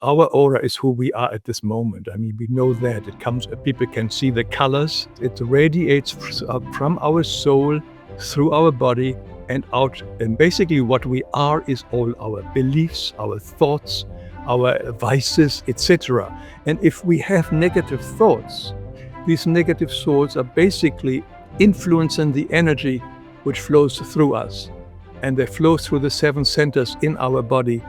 Our aura is who we are at this moment. I mean, we know that. It comes, people can see the colors. It radiates from our soul through our body and out. And basically what we are is all our beliefs, our thoughts, our vices, etc. And if we have negative thoughts, these negative thoughts are basically influencing the energy which flows through us. And they flow through the 7 centers in our body.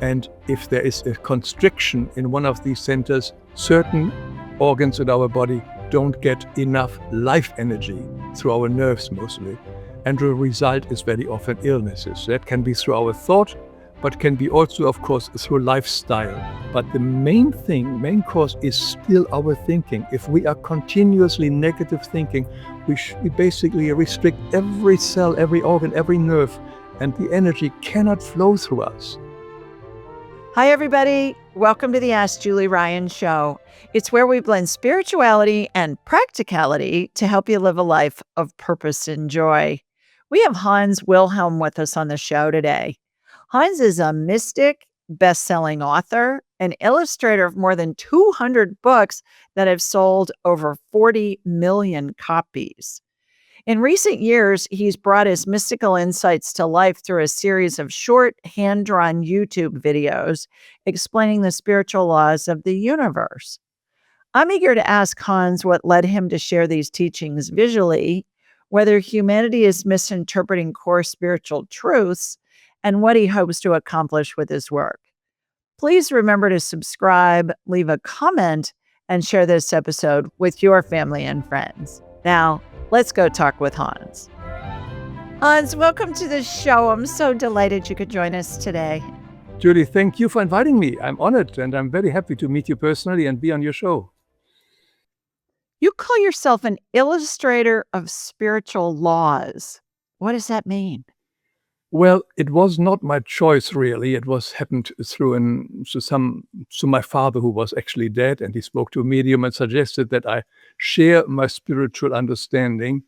And if there is a constriction in one of these centers, certain organs in our body don't get enough life energy through our nerves mostly. And the result is very often illnesses. That can be through our thought, but can be also, of course, through lifestyle. But the main cause is still our thinking. If we are continuously negative thinking, we basically restrict every cell, every organ, every nerve, and the energy cannot flow through us. Hi, everybody. Welcome to the Ask Julie Ryan Show. It's where we blend spirituality and practicality to help you live a life of purpose and joy. We have Hans Wilhelm with us on the show today. Hans is a mystic, best-selling author, an illustrator of more than 200 books that have sold over 40 million copies. In recent years, he's brought his mystical insights to life through a series of short, hand-drawn YouTube videos explaining the spiritual laws of the universe. I'm eager to ask Hans what led him to share these teachings visually, whether humanity is misinterpreting core spiritual truths, and what he hopes to accomplish with his work. Please remember to subscribe, leave a comment, and share this episode with your family and friends. Now, let's go talk with Hans. Hans, welcome to the show. I'm so delighted you could join us today. Julie, thank you for inviting me. I'm honored, and I'm very happy to meet you personally and be on your show. You call yourself an illustrator of spiritual laws. What does that mean? Well, it was not my choice, really. It was happened through my father, who was actually dead, and he spoke to a medium and suggested that I share my spiritual understanding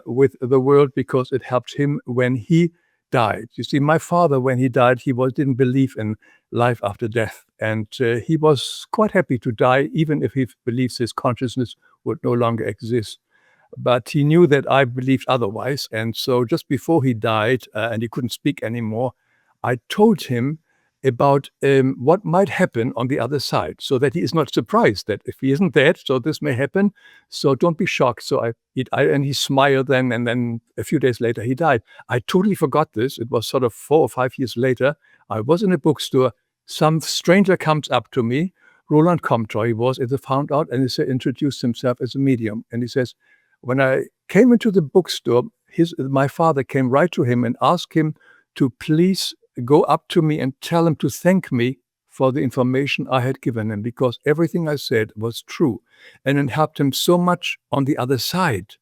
with the world because it helped him when he died. You see, my father, when he died, didn't believe in life after death, and he was quite happy to die, even if he believes his consciousness would no longer exist. But he knew that I believed otherwise. And so just before he died, and he couldn't speak anymore, I told him about what might happen on the other side, so that he is not surprised that if he isn't dead, so this may happen. So don't be shocked. So and he smiled then, and then a few days later he died. I totally forgot this. It was sort of 4 or 5 years later. I was in a bookstore. Some stranger comes up to me, Roland Comtois he was, as I found out, and he introduced himself as a medium. And he says, when I came into the bookstore, my father came right to him and asked him to please go up to me and tell him to thank me for the information I had given him, because everything I said was true, and it helped him so much on the other side.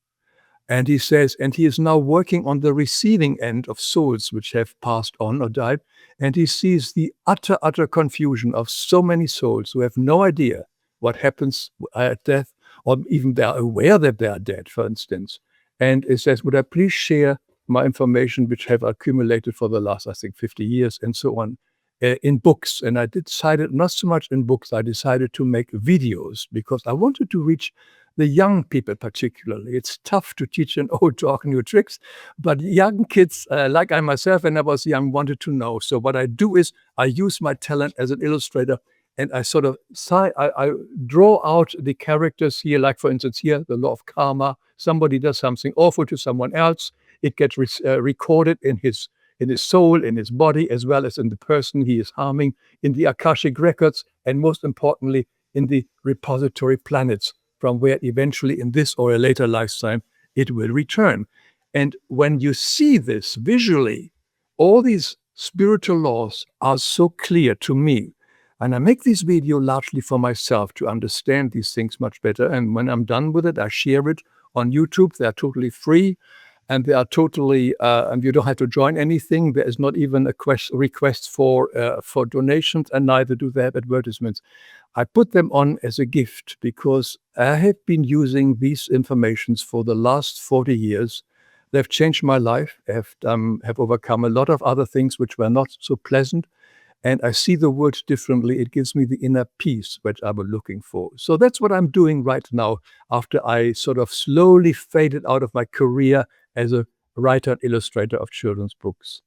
And he says, and he is now working on the receiving end of souls which have passed on or died, and he sees the utter confusion of so many souls who have no idea what happens at death, or even they are aware that they are dead, for instance. And it says, would I please share my information, which have accumulated for the last, I think, 50 years and so on, in books. And I decided not so much in books, I decided to make videos because I wanted to reach the young people particularly. It's tough to teach an old dog new tricks, but young kids, like I myself, when I was young, wanted to know. So what I do is I use my talent as an illustrator, and I sort of I draw out the characters here, like for instance here, the law of karma. Somebody does something awful to someone else. It gets recorded in his soul, in his body, as well as in the person he is harming, in the Akashic records, and most importantly, in the repository planets, from where eventually in this or a later lifetime, it will return. And when you see this visually, all these spiritual laws are so clear to me. And I make this video largely for myself to understand these things much better. And when I'm done with it, I share it on YouTube. They're totally free, and they are totally, and you don't have to join anything. There is not even a request for donations, and neither do they have advertisements. I put them on as a gift because I have been using these informations for the last 40 years. They've changed my life, have overcome a lot of other things which were not so pleasant. and I see the world differently. It gives me the inner peace which I was looking for. So that's what I'm doing right now after I sort of slowly faded out of my career as a writer and illustrator of children's books.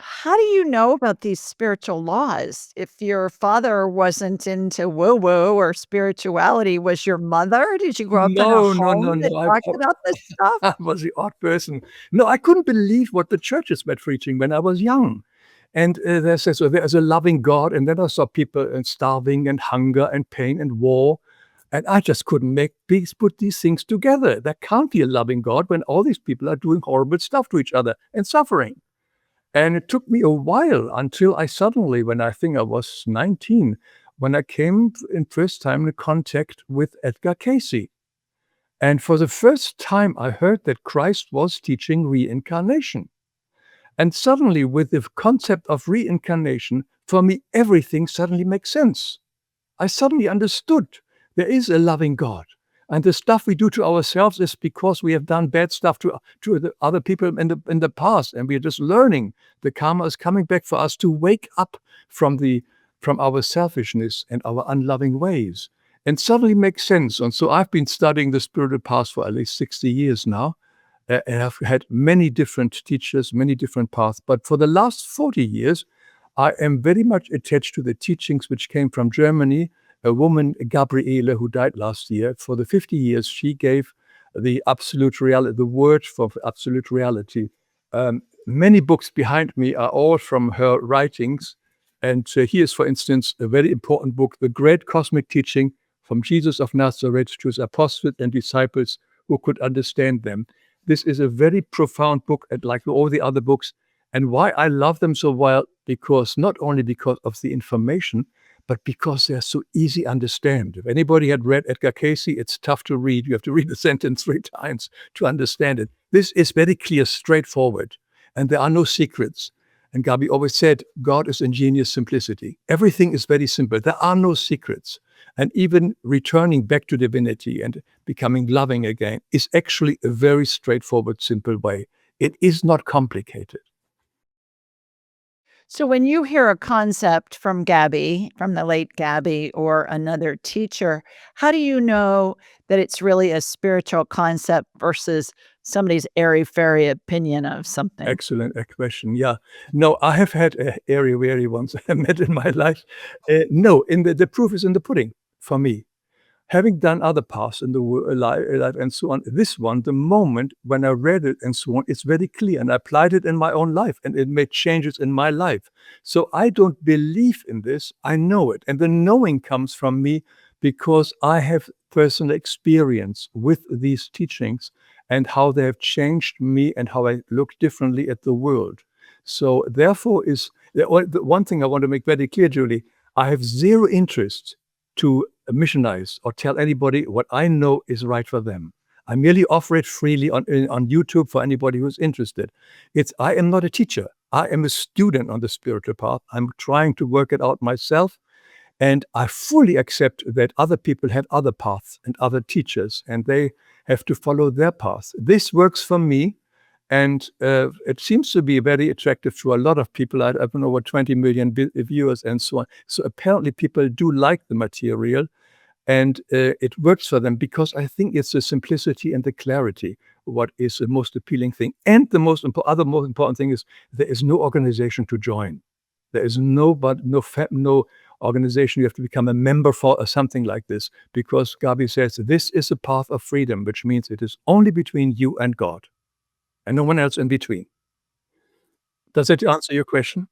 How do you know about these spiritual laws? If your father wasn't into woo-woo or spirituality, was your mother? Did you grow up in a No, no, no, home that no. talked about this stuff? I was the odd person. No, I couldn't believe what the churches were preaching when I was young. And they said, so there's a loving God. And then I saw people starving and hunger and pain and war. And I just couldn't put these things together. There can't be a loving God when all these people are doing horrible stuff to each other and suffering. And it took me a while until I suddenly, when I think I was 19, when I came in first time in contact with Edgar Cayce. And for the first time, I heard that Christ was teaching reincarnation. And suddenly, with the concept of reincarnation, for me, everything suddenly makes sense. I suddenly understood there is a loving God. And the stuff we do to ourselves is because we have done bad stuff to the other people in the past. And we are just learning. The karma is coming back for us to wake up from our selfishness and our unloving ways. And suddenly makes sense. And so I've been studying the spiritual path for at least 60 years now. And I've had many different teachers, many different paths. But for the last 40 years, I am very much attached to the teachings which came from Germany. A woman, Gabriele, who died last year, for the 50 years, she gave the absolute reality, the word for absolute reality. Many books behind me are all from her writings. And here's, for instance, a very important book, The Great Cosmic Teaching from Jesus of Nazareth to his apostles and disciples who could understand them. This is a very profound book, like all the other books. And why I love them so well, because not only because of the information, but because they're so easy to understand. If anybody had read Edgar Cayce, it's tough to read. You have to read the sentence 3 times to understand it. This is very clear, straightforward, and there are no secrets. And Gabi always said, God is ingenious simplicity. Everything is very simple. There are no secrets. And even returning back to divinity and becoming loving again is actually a very straightforward, simple way. It is not complicated. So when you hear a concept from Gabby, from the late Gabby or another teacher, how do you know that it's really a spiritual concept versus somebody's airy-fairy opinion of something? Excellent question. Yeah. No, I have had airy-wairy ones I met in my life. No, the proof is in the pudding for me. Having done other paths in the life and so on, this one, the moment when I read it and so on, it's very clear. And I applied it in my own life and it made changes in my life. So I don't believe in this. I know it. And the knowing comes from me because I have personal experience with these teachings and how they have changed me and how I look differently at the world. So therefore the one thing I want to make very clear, Julie, I have zero interest to missionize or tell anybody what I know is right for them. I merely offer it freely on YouTube for anybody who's interested. I am not a teacher. I am a student on the spiritual path. I'm trying to work it out myself. And I fully accept that other people have other paths and other teachers, and they have to follow their path. This works for me. And it seems to be very attractive to a lot of people. I have over 20 million viewers and so on. So apparently people do like the material and it works for them because I think it's the simplicity and the clarity what is the most appealing thing. And the most important thing is there is no organization to join. There is no organization you have to become a member for or something like this, because Gabi says this is a path of freedom, which means it is only between you and God. And no one else in between. Does that answer your question?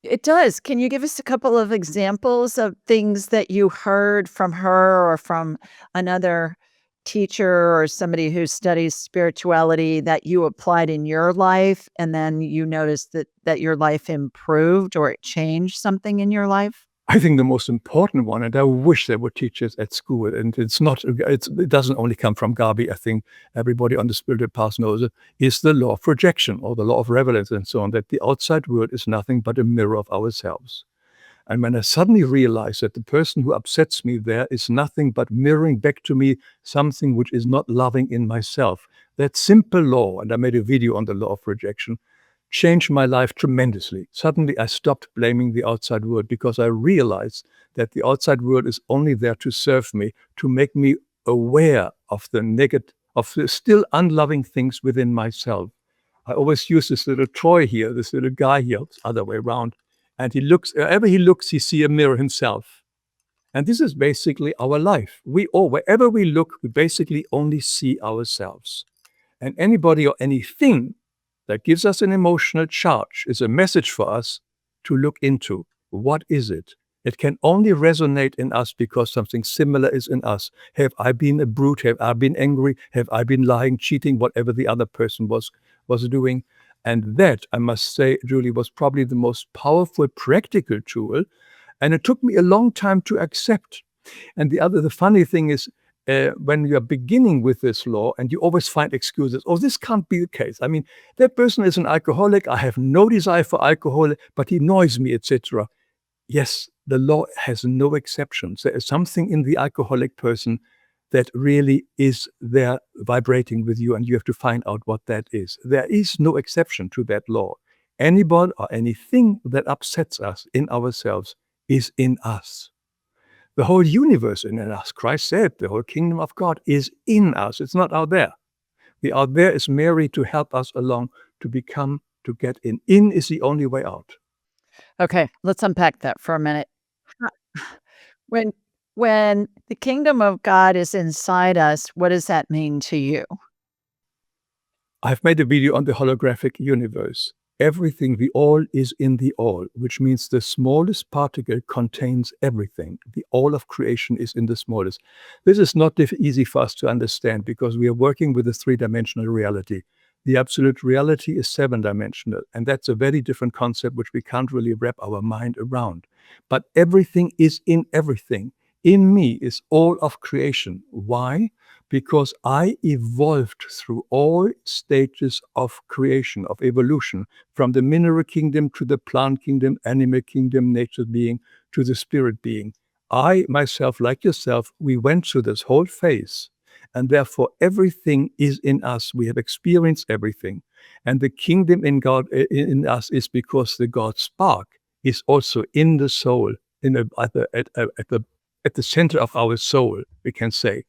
It does. Can you give us a couple of examples of things that you heard from her or from another teacher or somebody who studies spirituality that you applied in your life, and then you noticed that your life improved or it changed something in your life? I think the most important one, and I wish there were teachers at school, and it doesn't only come from Gabi, I think everybody on the spiritual path knows it, is the law of projection or the law of relevance and so on, that the outside world is nothing but a mirror of ourselves. And when I suddenly realized that the person who upsets me there is nothing but mirroring back to me something which is not loving in myself, that simple law, and I made a video on the law of projection, changed my life tremendously. Suddenly, I stopped blaming the outside world because I realized that the outside world is only there to serve me, to make me aware of the negative, of the still unloving things within myself. I always use this little toy here, this little guy here, it's the other way around. And he looks, wherever he looks, he sees a mirror himself. And this is basically our life. We all, wherever we look, we basically only see ourselves. And anybody or anything that gives us an emotional charge is a message for us to look into. What is it? It can only resonate in us because something similar is in us. Have I been a brute? Have I been angry? Have I been lying, cheating, whatever the other person was doing? And that, I must say, Julie, was probably the most powerful practical tool. And it took me a long time to accept. And the funny thing is, when you're beginning with this law and you always find excuses, oh, this can't be the case. I mean, that person is an alcoholic. I have no desire for alcohol, but he annoys me, etc. Yes, the law has no exceptions. There is something in the alcoholic person that really is there vibrating with you, and you have to find out what that is. There is no exception to that law. Anybody or anything that upsets us in ourselves is in us. The whole universe is in us. Christ said the whole kingdom of God is in us. It's not out there. The out there is merely to help us along to get in. In is the only way out. Okay, let's unpack that for a minute. Ho when when the kingdom of God is inside us, what does that mean to you? I've made a video on the holographic universe. Everything, the all is in the all, which means the smallest particle contains everything. The all of creation is in the smallest. This is not easy for us to understand because we are working with a three-dimensional reality. The absolute reality is seven-dimensional, and that's a very different concept which we can't really wrap our mind around. But everything is in everything. In me is all of creation. Why? Because I evolved through all stages of creation, of evolution, from the mineral kingdom to the plant kingdom, animal kingdom, nature being, to the spirit being. I myself, like yourself, we went through this whole phase, and therefore everything is in us. We have experienced everything. And the kingdom in God, in us, is because the God spark is also in the soul, at the center of our soul, we can say.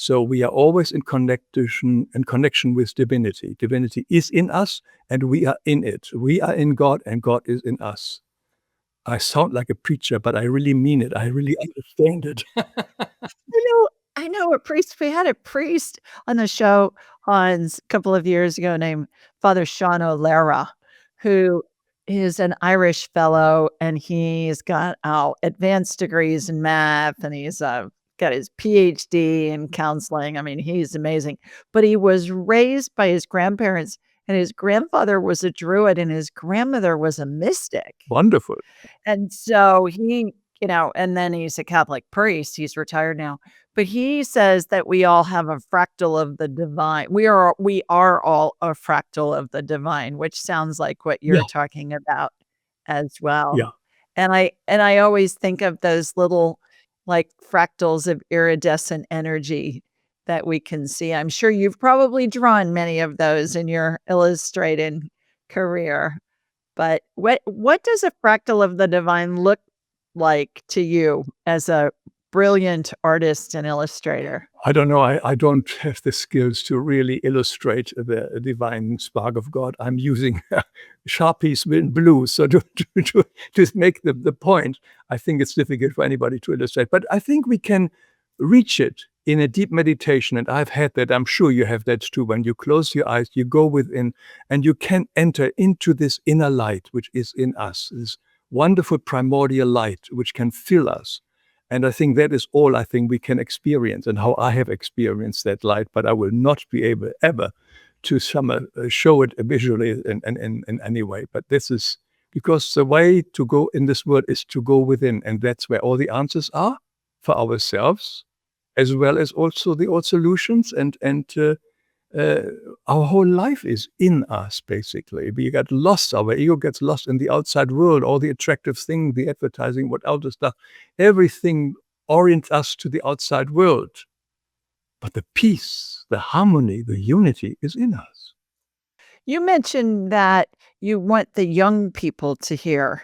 So we are always in connection with divinity. Divinity is in us, and we are in it. We are in God, and God is in us. I sound like a preacher, but I really mean it. I really understand it. I know a priest. We had a priest on the show a couple of years ago named Father Sean O'Lara, who is an Irish fellow, and he's got advanced degrees in math, and he's got his PhD in counseling. I mean, he's amazing. But he was raised by his grandparents, and his grandfather was a druid, and his grandmother was a mystic. Wonderful. And so and then he's a Catholic priest. He's retired now. But he says that we all have a fractal of the divine. We are all a fractal of the divine, which sounds like what Yeah, you're talking about as well. yeah. And I always think of those little like fractals of iridescent energy that we can see. I'm sure you've probably drawn many of those in your illustrating career. But what does a fractal of the divine look like to you as a brilliant artist and illustrator? I don't know. I don't have the skills to really illustrate the divine spark of God. I'm using Sharpies in blue. So to make the point, I think it's difficult for anybody to illustrate. But I think we can reach it in a deep meditation. And I've had that. I'm sure you have that too. When you close your eyes, you go within and you can enter into this inner light, which is in us, this wonderful primordial light, which can fill us. And I think that is all I think we can experience and how I have experienced that light, but I will not be able ever to show it visually in any way. But this is because the way to go in this world is to go within, and that's where all the answers are for ourselves, as well as also the all solutions uh, our whole life is in us, basically. We get lost, our ego gets lost in the outside world, all the attractive thing, the advertising, what other stuff, everything orients us to the outside world. But the peace, the harmony, the unity is in us. You mentioned that you want the young people to hear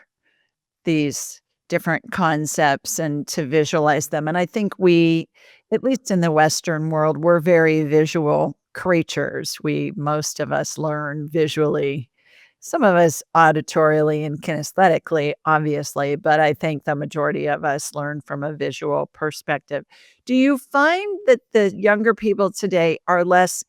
these different concepts and to visualize them. And I think we, at least in the Western world, we're very visual creatures. Most of us learn visually, some of us auditorially and kinesthetically, obviously, but I think the majority of us learn from a visual perspective. Do you find that the younger people today are less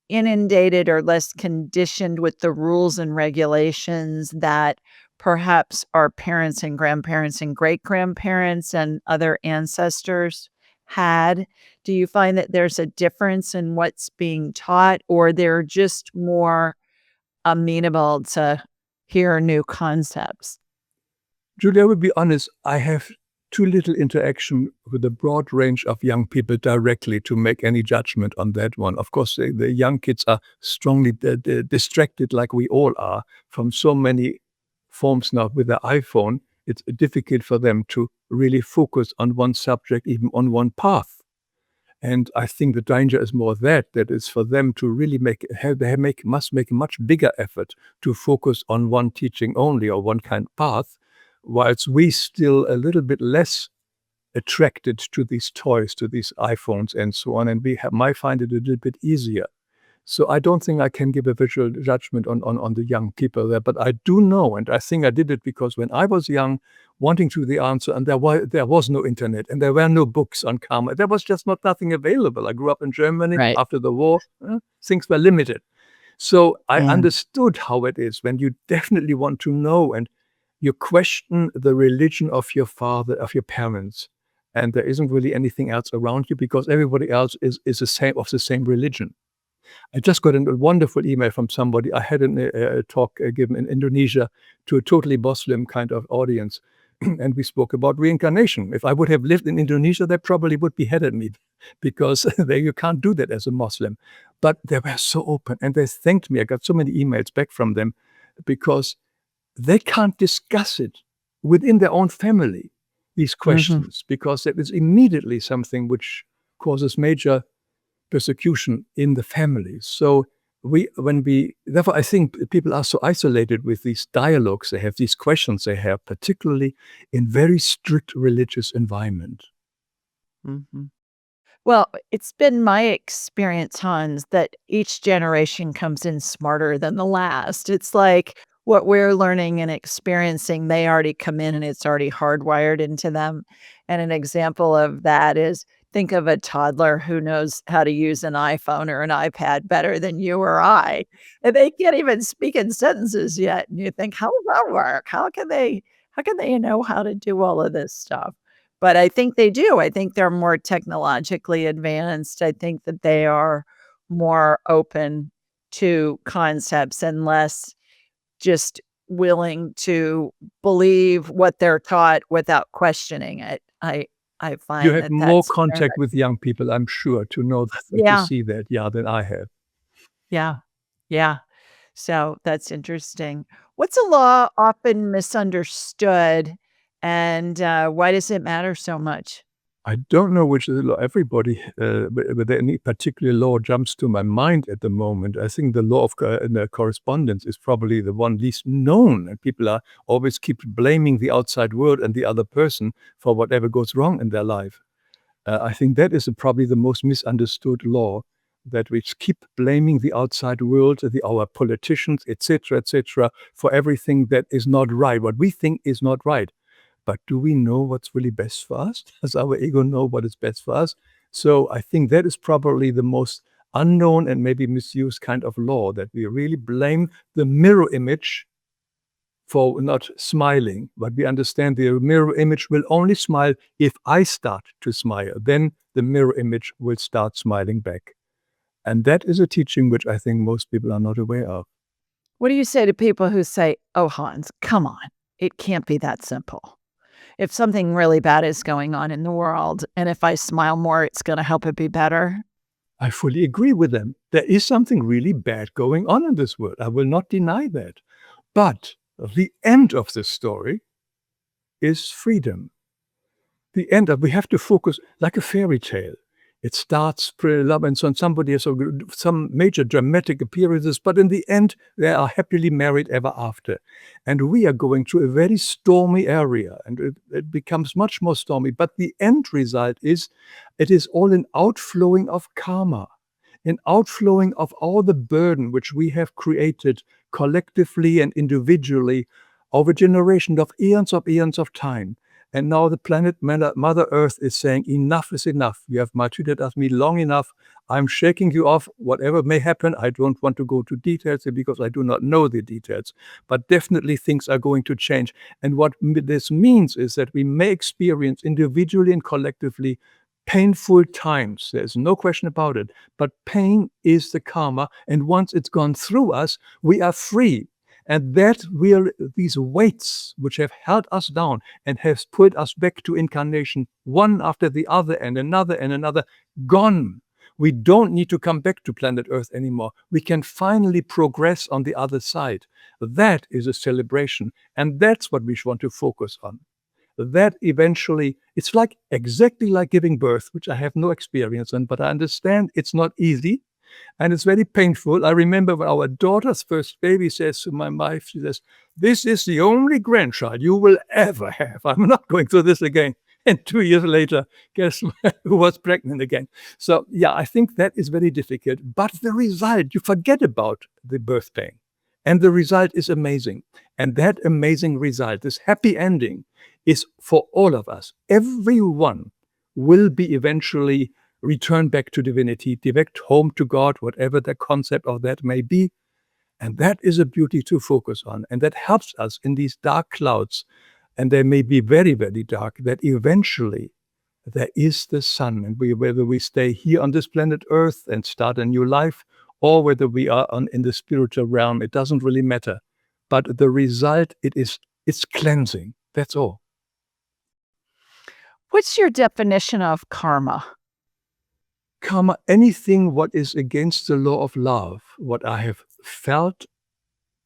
inundated or less conditioned with the rules and regulations that perhaps our parents and grandparents and great grandparents and other ancestors had? Do you find that there's a difference in what's being taught, or they're just more amenable to hear new concepts? Julia, I will be honest, I have too little interaction with a broad range of young people directly to make any judgment on that one. Of course, the young kids are strongly distracted, like we all are, from so many forms now with the iPhone. It's difficult for them to really focus on one subject, even on one path. And I think the danger is more that it's for them to really must make a much bigger effort to focus on one teaching only or one kind of path, whilst we still a little bit less attracted to these toys, to these iPhones and so on, and might find it a little bit easier. So I don't think I can give a visual judgment on the young people there, but I do know, and I think I did it because when I was young, wanting to the answer, and there was no internet, and there were no books on karma. There was just nothing available. I grew up in Germany Right. after the war. Things were limited. So I Yeah. understood how it is when you definitely want to know and you question the religion of your father, of your parents, and there isn't really anything else around you because everybody else is the same religion. I just got a wonderful email from somebody. I had a talk given in Indonesia to a totally Muslim kind of audience, and we spoke about reincarnation. If I would have lived in Indonesia, they probably would beheaded me because there you can't do that as a Muslim. But they were so open, and they thanked me. I got so many emails back from them because they can't discuss it within their own family, these questions, because that is immediately something which causes major persecution in the family. So therefore, I think people are so isolated with these dialogues they have, these questions they have, particularly in very strict religious environment. Mhm. Well, it's been my experience, Hans, that each generation comes in smarter than the last. It's like what we're learning and experiencing, they already come in and it's already hardwired into them. And an example of that is think of a toddler who knows how to use an iPhone or an iPad better than you or I. And they can't even speak in sentences yet. And you think, how does that work? How can they know how to do all of this stuff? But I think they do. I think they're more technologically advanced. I think that they are more open to concepts and less just willing to believe what they're taught without questioning it. I You find have that more that's very contact much. with young people, I'm sure, to know that, to Yeah, see that, yeah, than I have. yeah, yeah. So that's interesting. What's a law often misunderstood, and why does it matter so much? I don't know which is the law. Everybody, whether any particular law jumps to my mind at the moment. I think the law of correspondence is probably the one least known, and people are always keep blaming the outside world and the other person for whatever goes wrong in their life. I think that is probably the most misunderstood law, that we keep blaming the outside world, our politicians, etc., for everything that is not right, what we think is not right. But do we know what's really best for us? Does our ego know what is best for us? So I think that is probably the most unknown and maybe misused kind of law, that we really blame the mirror image for not smiling. But we understand the mirror image will only smile if I start to smile. Then the mirror image will start smiling back. And that is a teaching which I think most people are not aware of. What do you say to people who say, "Oh, Hans, come on. It can't be that simple. If something really bad is going on in the world, and if I smile more, it's gonna help it be better." I fully agree with them. There is something really bad going on in this world. I will not deny that. But the end of the story is freedom. The end of we have to focus like a fairy tale. It starts pretty love, and so somebody has some major dramatic appearances, but in the end, they are happily married ever after. And we are going through a very stormy area, and it becomes much more stormy. But the end result is, it is all an outflowing of karma, an outflowing of all the burden which we have created collectively and individually over generations of eons of time. And now the planet Mother Earth is saying, enough is enough. You have maltreated me long enough. I'm shaking you off. Whatever may happen, I don't want to go to details because I do not know the details. But definitely things are going to change. And what this means is that we may experience individually and collectively painful times. There's no question about it. But pain is the karma. And once it's gone through us, we are free. And that these weights which have held us down and have put us back to incarnation, one after the other and another, gone. We don't need to come back to planet Earth anymore. We can finally progress on the other side. That is a celebration. And that's what we want to focus on. That eventually, it's exactly like giving birth, which I have no experience in, but I understand it's not easy. And it's very painful. I remember when our daughter's first baby says to my wife, she says, "This is the only grandchild you will ever have. I'm not going through this again." And 2 years later, guess who was pregnant again? So yeah, I think that is very difficult. But the result, you forget about the birth pain. And the result is amazing. And that amazing result, this happy ending, is for all of us. Everyone will be eventually return back to divinity, direct home to God, whatever the concept of that may be. And that is a beauty to focus on. And that helps us in these dark clouds, and they may be very, very dark, that eventually there is the sun. And whether we stay here on this planet Earth and start a new life, or whether we are in the spiritual realm, it doesn't really matter. But the result, it's cleansing. That's all. What's your definition of karma? Karma, anything what is against the law of love, what I have felt,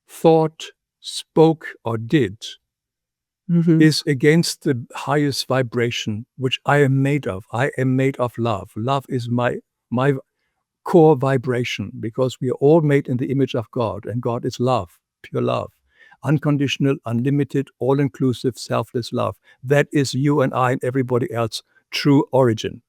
thought, spoke, or did, is against the highest vibration, which I am made of. I am made of love. Love is my core vibration, because we are all made in the image of God, and God is love, pure love, unconditional, unlimited, all-inclusive, selfless love. That is you and I and everybody else true origin.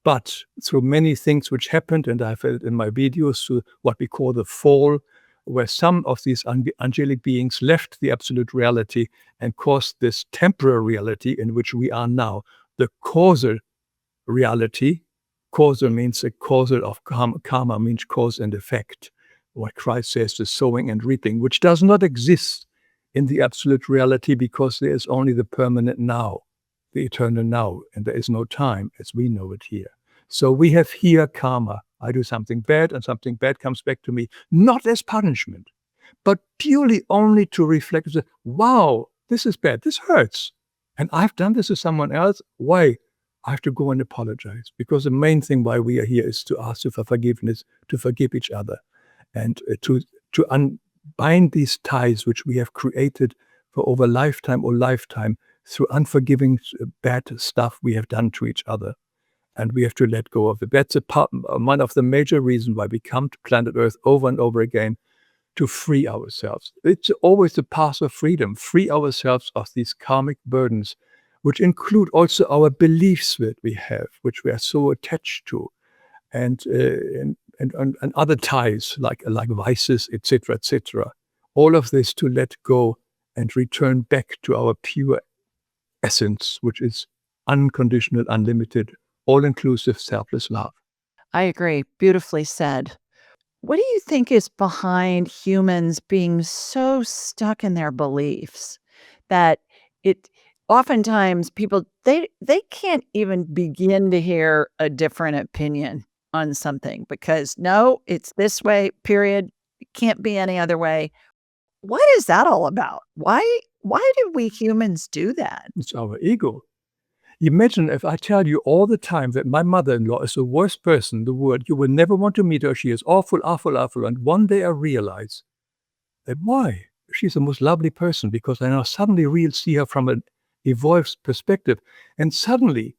But through many things which happened, and I've had in my videos, through what we call the fall, where some of these angelic beings left the absolute reality and caused this temporary reality in which we are now, the causal reality. Causal means a causal of karma means cause and effect. What Christ says, the sowing and reaping, which does not exist in the absolute reality, because there is only the permanent now, the eternal now, and there is no time as we know it here. So we have here karma. I do something bad, and something bad comes back to me, not as punishment, but purely only to reflect, wow, this is bad, this hurts. And I've done this to someone else. Why? I have to go and apologize, because the main thing why we are here is to ask you for forgiveness, to forgive each other, and to unbind these ties which we have created for over lifetime or lifetime through unforgiving bad stuff we have done to each other. And we have to let go of it. That's one of the major reasons why we come to planet Earth over and over again, to free ourselves. It's always the path of freedom. Free ourselves of these karmic burdens, which include also our beliefs that we have, which we are so attached to, and other ties like vices, etc., etc. All of this to let go and return back to our pure essence, which is unconditional, unlimited, all-inclusive, selfless love. I agree. Beautifully said. What do you think is behind humans being so stuck in their beliefs that it oftentimes people they can't even begin to hear a different opinion on something, because no, it's this way, period. It can't be any other way. What is that all about? Why do we humans do that? It's our ego. Imagine if I tell you all the time that my mother-in-law is the worst person in the world. You will never want to meet her. She is awful, awful, awful. And one day I realize that why? She's the most lovely person, because I now suddenly see her from an evolved perspective. And suddenly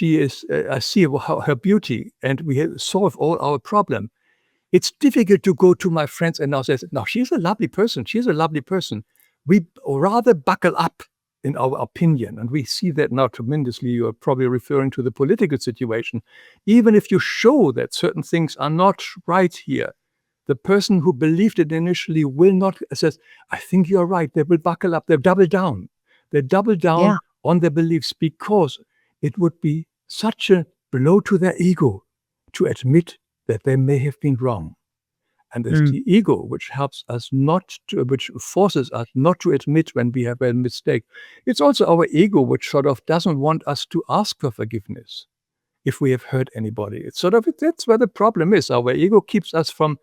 I see her beauty, and we solve all our problem. It's difficult to go to my friends and now say, "No, she's a lovely person. She's a lovely person." We rather buckle up in our opinion, and we see that now tremendously. You are probably referring to the political situation. Even if you show that certain things are not right here, the person who believed it initially will not says, "I think you're right." They will buckle up. They double down. They double down Yeah. on their beliefs because it would be such a blow to their ego to admit that they may have been wrong. And it's Mm. the ego which helps us not to, which forces us not to admit when we have a mistake. It's also our ego which sort of doesn't want us to ask for forgiveness if we have hurt anybody. It's sort of, that's where the problem is. Our ego keeps us from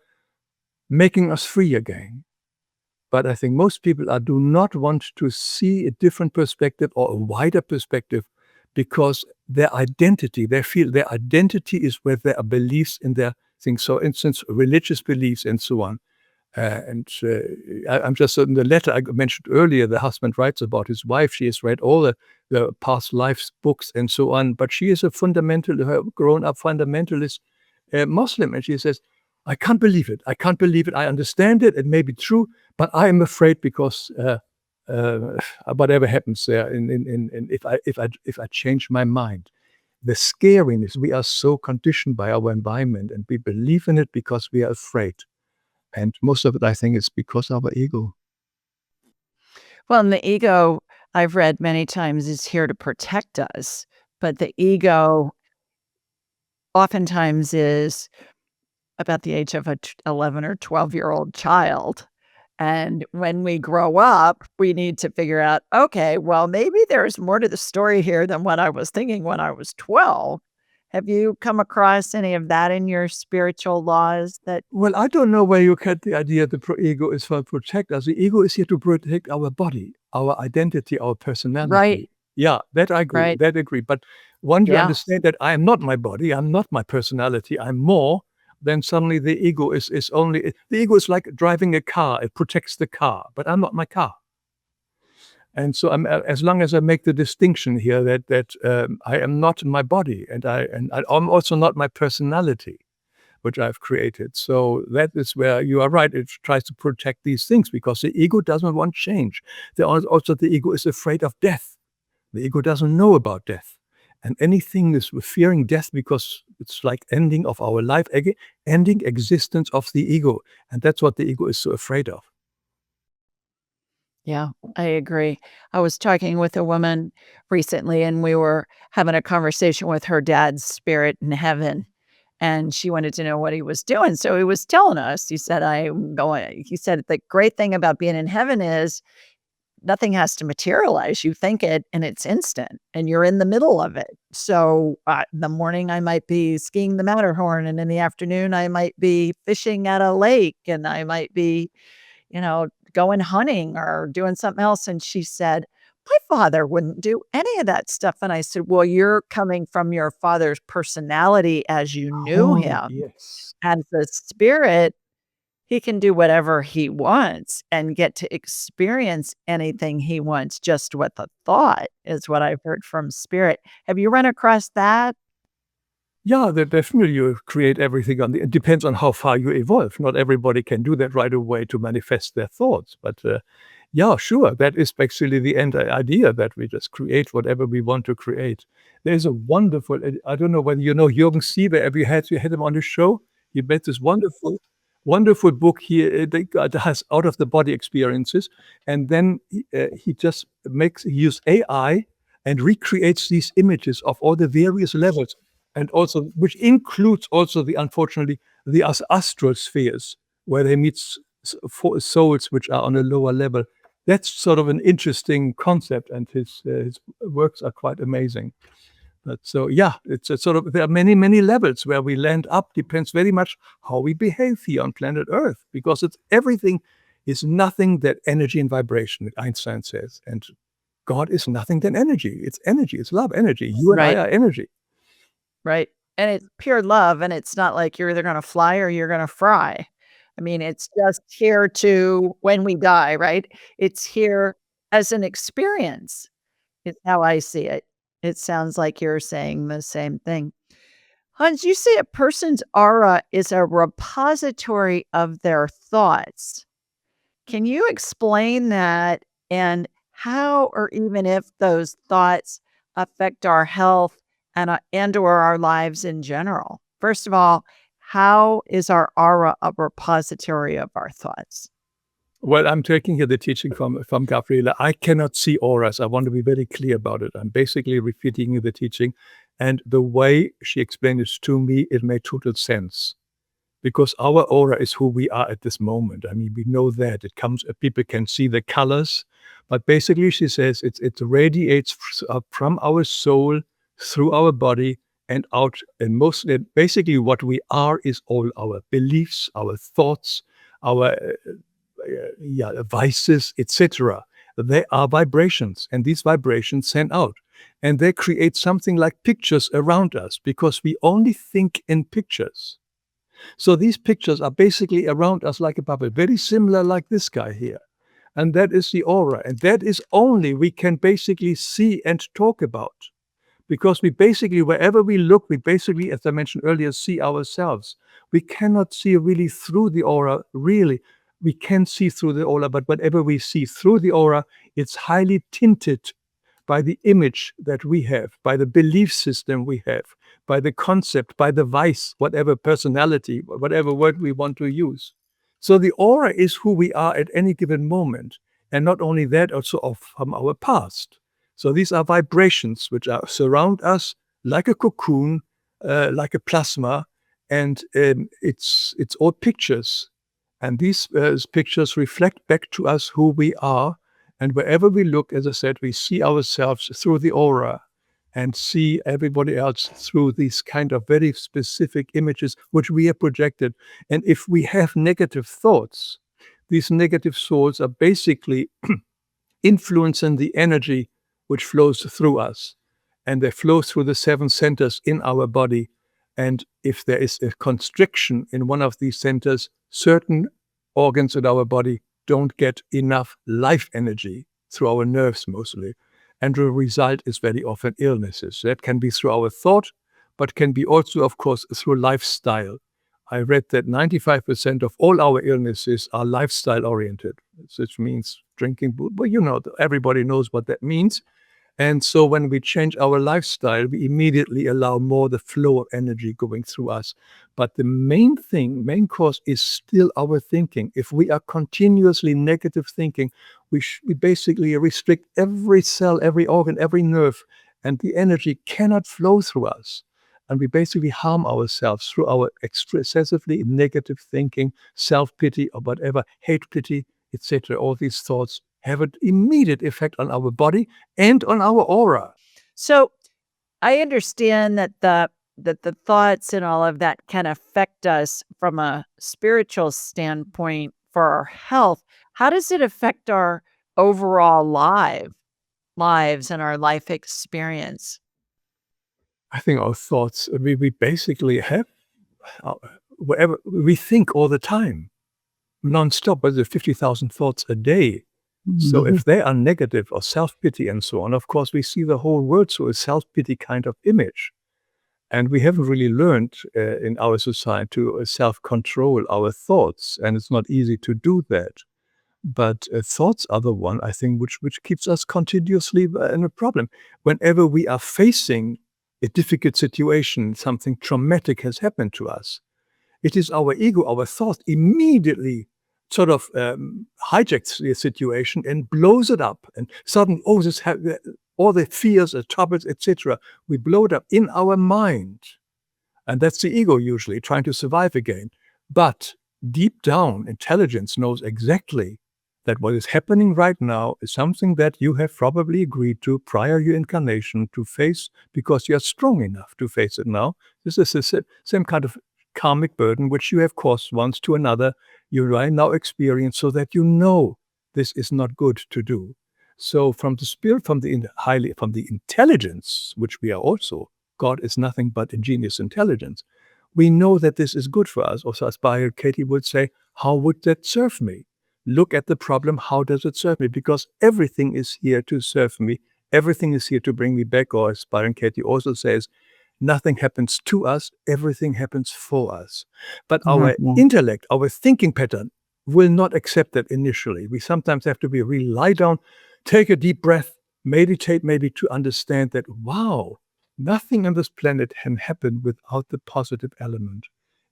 making us free again. But I think most people do not want to see a different perspective or a wider perspective because their identity, they feel their identity is where their beliefs in their things. So, instance, religious beliefs and so on. I'm just in the letter I mentioned earlier, the husband writes about his wife. She has read all the past lives books and so on, but she is a grown-up fundamentalist Muslim, and she says, "I can't believe it. I can't believe it. I understand it. It may be true, but I am afraid because uh, whatever happens there, if I change my mind." The scariness, we are so conditioned by our environment, and we believe in it because we are afraid. And most of it, I think, is because of our ego. Well, and the ego, I've read many times, is here to protect us, but the ego oftentimes is about the age of a 11 or 12-year-old child. And when we grow up, we need to figure out, okay, well, maybe there's more to the story here than what I was thinking when I was 12. Have you come across any of that in your spiritual laws that Well, I don't know where you get the idea the ego is for protect us. The ego is here to protect our body, our identity, our right, personality. Yeah, that I agree. right. That I agree. But once you Yeah. understand that I am not my body, I'm not my personality, I'm more, then suddenly the ego is only the ego is like driving a car. It protects the car, but I'm not my car. And so as long as I make the distinction here that I am not my body, and I'm also not my personality, which I've created. So that is where you are right. It tries to protect these things because the ego doesn't want change. Also, the ego is afraid of death. The ego doesn't know about death. And anything is fearing death because it's like ending of our life, ending existence of the ego. And that's what the ego is so afraid of. Yeah, I agree. I was talking with a woman recently, and we were having a conversation with her dad's spirit in heaven, and she wanted to know what he was doing. So he was telling us, he said, the great thing about being in heaven is nothing has to materialize. You think it and it's instant and you're in the middle of it. So in the morning, I might be skiing the Matterhorn, and in the afternoon, I might be fishing at a lake, and I might be going hunting or doing something else. And she said, my father wouldn't do any of that stuff. And I said, well, you're coming from your father's personality as you knew Oh, him. yes. As the spirit, he can do whatever he wants and get to experience anything he wants just with a thought, is what I've heard from spirit. Have you run across that? Yeah, that definitely you create everything it depends on how far you evolve. Not everybody can do that right away to manifest their thoughts. But yeah, sure, that is basically the end idea that we just create whatever we want to create. There's a wonderful, I don't know whether you know Jürgen Sieber. Have you had him on the show? He made this wonderful book here that has out of the body experiences. And then he just he uses AI and recreates these images of all the various levels, and also which includes also the unfortunately the astral spheres where they meet souls which are on a lower level. That's sort of an interesting concept, and his works are quite amazing. But so yeah, it's a sort of there are many levels where we land up. Depends very much how we behave here on planet Earth, because it's everything is nothing but energy and vibration. Einstein says, and God is nothing than energy. It's energy. It's love, energy. You and I Right, are energy. right. And it's pure love. And it's not like you're either going to fly or you're going to fry. I mean, it's just here to when we die, right? It's here as an experience, is how I see it. It sounds like you're saying the same thing. Hans, you say a person's aura is a repository of their thoughts. Can you explain that and how or even if those thoughts affect our health and or our lives in general? First of all, how is our aura a repository of our thoughts? Well, I'm taking here the teaching from Gabriela. I cannot see auras. I want to be very clear about it. I'm basically repeating the teaching. And the way she explained it to me, it made total sense. Because our aura is who we are at this moment. I mean, we know that. It comes, people can see the colors. But basically, she says it radiates from our soul through our body and out. And mostly, basically, what we are is all our beliefs, our thoughts, our vices, etc. They are vibrations, and these vibrations send out. And they create something like pictures around us because we only think in pictures. So these pictures are basically around us like a bubble, very similar like this guy here. And that is the aura. And that is only we can basically see and talk about. Because we basically, wherever we look, we basically, as I mentioned earlier, see ourselves. We cannot see really through the aura, really. We can see through the aura, but whatever we see through the aura, it's highly tinted by the image that we have, by the belief system we have, by the concept, by the vice, whatever personality, whatever word we want to use. So the aura is who we are at any given moment. And not only that, also from our past. So these are vibrations which surround us like a cocoon, like a plasma, and it's all pictures. And these pictures reflect back to us who we are. And wherever we look, as I said, we see ourselves through the aura and see everybody else through these kind of very specific images which we have projected. And if we have negative thoughts, these negative thoughts are basically influencing the energy which flows through us. And they flow through the 7 centers in our body. And if there is a constriction in one of these centers, certain organs in our body don't get enough life energy through our nerves mostly. And the result is very often illnesses. That can be through our thought, but can be also, of course, through lifestyle. I read that 95% of all our illnesses are lifestyle oriented, which means drinking, but everybody knows what that means. And so when we change our lifestyle, we immediately allow more the flow of energy going through us. But the main cause is still our thinking. If we are continuously negative thinking, we basically restrict every cell, every organ, every nerve, and the energy cannot flow through us. And we basically harm ourselves through our excessively negative thinking, self-pity or whatever, hate-pity, etc. All these thoughts have an immediate effect on our body and on our aura. So I understand that the thoughts and all of that can affect us from a spiritual standpoint for our health. How does it affect our overall lives and our life experience? I think our thoughts, we basically have, wherever we think all the time, non-stop, but there's 50,000 thoughts a day. So if they are negative or self-pity and so on, of course, we see the whole world through a self-pity kind of image. And we haven't really learned in our society to self-control our thoughts. And it's not easy to do that. But thoughts are the one, I think, which keeps us continuously in a problem. Whenever we are facing a difficult situation, something traumatic has happened to us, it is our ego, our thought immediately sort of hijacks the situation and blows it up. And suddenly, all the fears, the troubles, etc., we blow it up in our mind. And that's the ego usually trying to survive again. But deep down, intelligence knows exactly that what is happening right now is something that you have probably agreed to prior your incarnation to face because you are strong enough to face it now. This is the same kind of karmic burden which you have caused once to another, you right now experience so that you know this is not good to do. So from the spirit, from the intelligence, which we are also, God is nothing but ingenious intelligence, we know that this is good for us. Also, as Byron Katie would say, how would that serve me? Look at the problem, how does it serve me? Because everything is here to serve me Everything is here to bring me back, or as Byron Katie also says, nothing happens to us, everything happens for us. But our Yeah. intellect, our thinking pattern will not accept that initially. We sometimes have to really lie down, take a deep breath, meditate maybe to understand that, wow, nothing on this planet can happen without the positive element.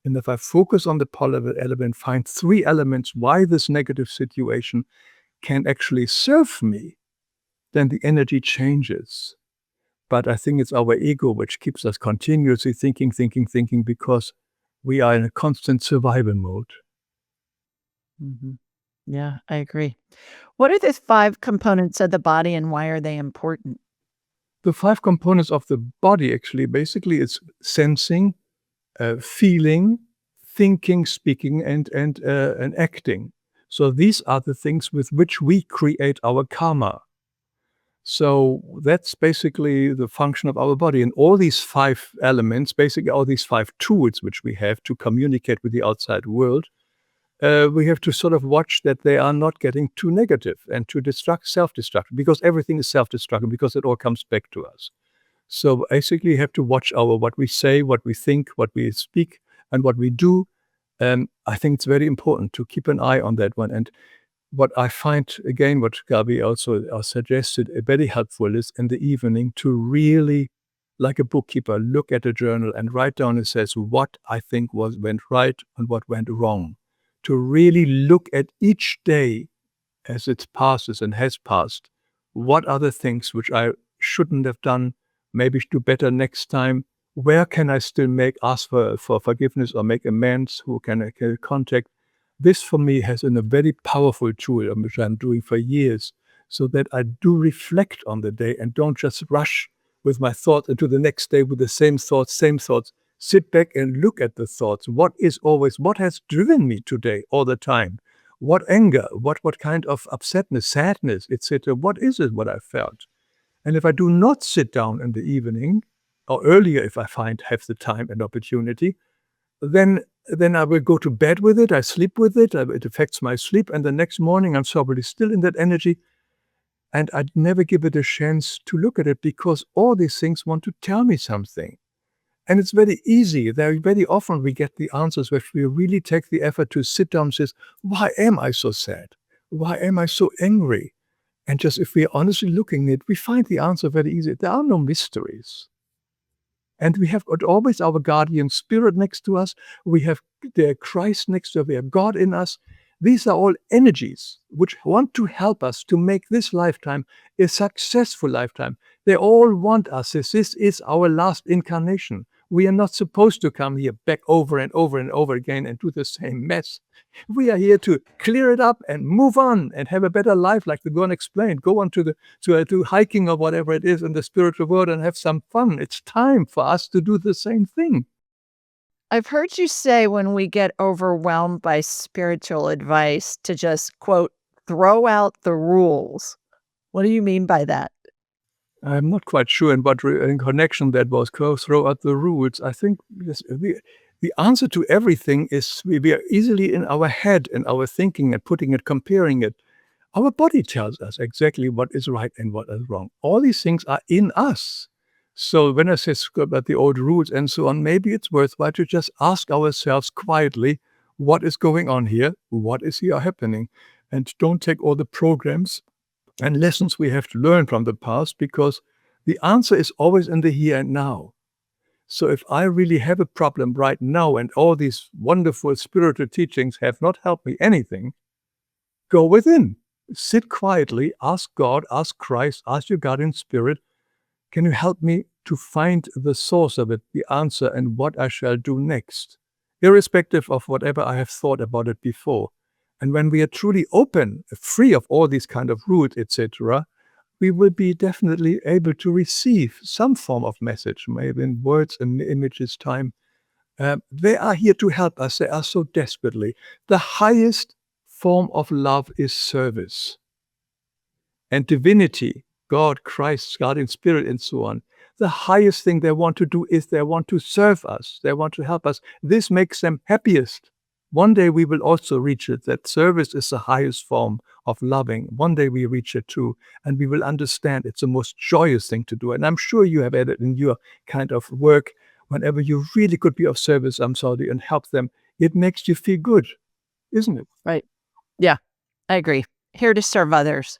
And if I focus on the positive element, find 3 elements why this negative situation can actually serve me, then the energy changes. But I think it's our ego which keeps us continuously thinking, because we are in a constant survival mode. Mhm. Yeah, I agree. What are the 5 components of the body and why are they important? The 5 components of the body actually, basically, it's sensing, feeling, thinking, speaking, and acting. So these are the things with which we create our karma. So that's basically the function of our body. And all these 5 elements, basically all these 5 tools which we have to communicate with the outside world, we have to sort of watch that they are not getting too negative and too self-destructive, because everything is self-destructive, because it all comes back to us. So basically, you have to watch what we say, what we think, what we speak, and what we do. I think it's very important to keep an eye on that one. And what I find, again, what Gabi also suggested, very helpful is in the evening to really, like a bookkeeper, look at a journal and write down, it says, what I think went right and what went wrong. To really look at each day as it passes and has passed, what are the things which I shouldn't have done, maybe do better next time? Where can I still ask for forgiveness or make amends? Who can I contact? This for me has been a very powerful tool, which I'm doing for years, so that I do reflect on the day and don't just rush with my thoughts into the next day with the same thoughts. Sit back and look at the thoughts. What has driven me today all the time? What anger, what kind of upsetness, sadness, etc. What is it what I felt? And if I do not sit down in the evening, or earlier if I have the time and opportunity, then I will go to bed with it, I sleep with it, it affects my sleep, and the next morning I'm probably still in that energy, and I'd never give it a chance to look at it, because all these things want to tell me something. And it's very easy. Very often we get the answers if we really take the effort to sit down and say, why am I so sad? Why am I so angry? And just if we're honestly looking at it, we find the answer very easy. There are no mysteries. And we have got always our guardian spirit next to us. We have the Christ next to us. We have God in us. These are all energies which want to help us to make this lifetime a successful lifetime. They all want us. This is our last incarnation. We are not supposed to come here back over and over and over again and do the same mess. We are here to clear it up and move on and have a better life, like the one explained. Go on to hiking or whatever it is in the spiritual world and have some fun. It's time for us to do the same thing. I've heard you say when we get overwhelmed by spiritual advice to just, quote, "throw out the rules." What do you mean by that? I'm not quite sure in what in connection that was. Throw out the rules. I think the answer to everything is we are easily in our head and our thinking and putting it, comparing it. Our body tells us exactly what is right and what is wrong. All these things are in us. So when I say about the old rules and so on, maybe it's worthwhile to just ask ourselves quietly, what is going on here? What is here happening? And don't take all the programs and lessons we have to learn from the past, because the answer is always in the here and now. So if I really have a problem right now and all these wonderful spiritual teachings have not helped me anything, go within. Sit quietly, ask God, ask Christ, ask your guardian spirit, can you help me to find the source of it, the answer, and what I shall do next, irrespective of whatever I have thought about it before. And when we are truly open, free of all these kind of rules, etc., we will be definitely able to receive some form of message, maybe in words and images time. They are here to help us. They are so desperately. The highest form of love is service. And divinity, God, Christ, guardian spirit, and so on, the highest thing they want to do is they want to serve us. They want to help us. This makes them happiest. One day we will also reach it, that service is the highest form of loving. One day we reach it too, and we will understand it's the most joyous thing to do. And I'm sure you have had it in your kind of work. Whenever you really could be of service, I'm sorry, and help them, it makes you feel good, isn't it? Right. Yeah, I agree. Here to serve others.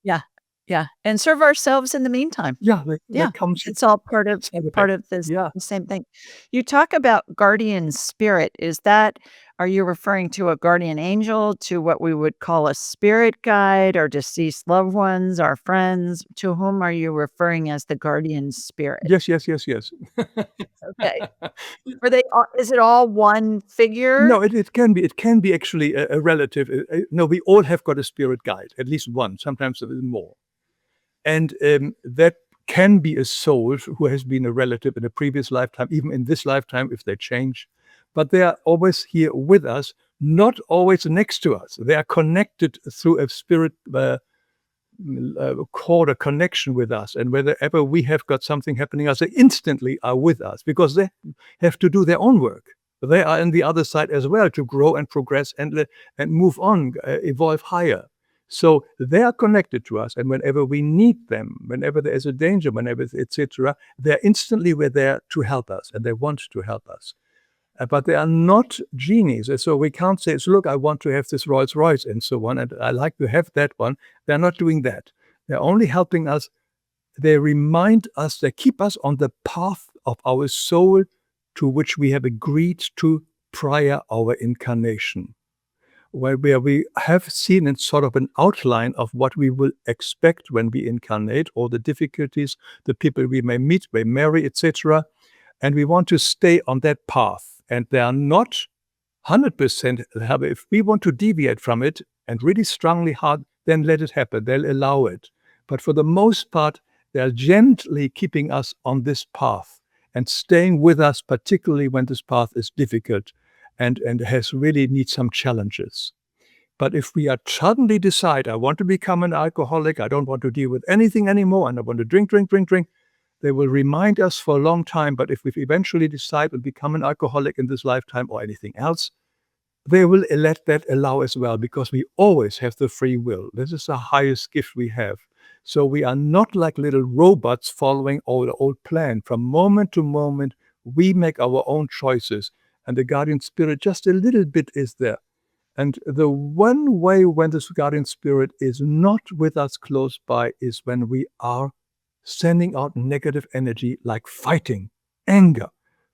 Yeah, yeah, and serve ourselves in the meantime. Yeah, Yeah, that comes it's all part of side effect. this Yeah. the same thing. You talk about guardian spirit. Are you referring to a guardian angel, to what we would call a spirit guide, or deceased loved ones, our friends? To whom are you referring as the guardian spirit? Yes, yes, yes, yes. Okay. Are they all is it all one figure? No, it can be actually a relative. No, we all have got a spirit guide, at least one, sometimes a little more. And that can be a soul who has been a relative in a previous lifetime, even in this lifetime if they change. But they are always here with us, not always next to us. They are connected through a spirit cord, a connection with us. And whenever we have got something happening us, they instantly are with us because they have to do their own work. They are on the other side as well to grow and progress and move on, evolve higher. So they are connected to us, and whenever we need them, whenever there is a danger, whenever etc., they're instantly there to help us, and they want to help us. But they are not genies, and so we can't say, so "Look, I want to have this Rolls Royce," and so on, and I like to have that one. They're not doing that. They're only helping us. They remind us, they keep us on the path of our soul to which we have agreed to prior our incarnation, where we have seen in sort of an outline of what we will expect when we incarnate, all the difficulties, the people we may meet, may marry, etc. And we want to stay on that path. And they are not 100% if we want to deviate from it and really strongly hard, then let it happen. They'll allow it. But for the most part, they're gently keeping us on this path and staying with us, particularly when this path is difficult and has really needs some challenges. But if we are suddenly decide, I want to become an alcoholic, I don't want to deal with anything anymore, and I want to drink, drink, drink, drink, they will remind us for a long time. But if we eventually decide to become an alcoholic in this lifetime or anything else, they will let that allow as well, because we always have the free will. This is the highest gift we have. So we are not like little robots following the old plan. From moment to moment, we make our own choices, and the guardian spirit just a little bit is there. And the one way when this guardian spirit is not with us close by is when we are sending out negative energy, like fighting, anger,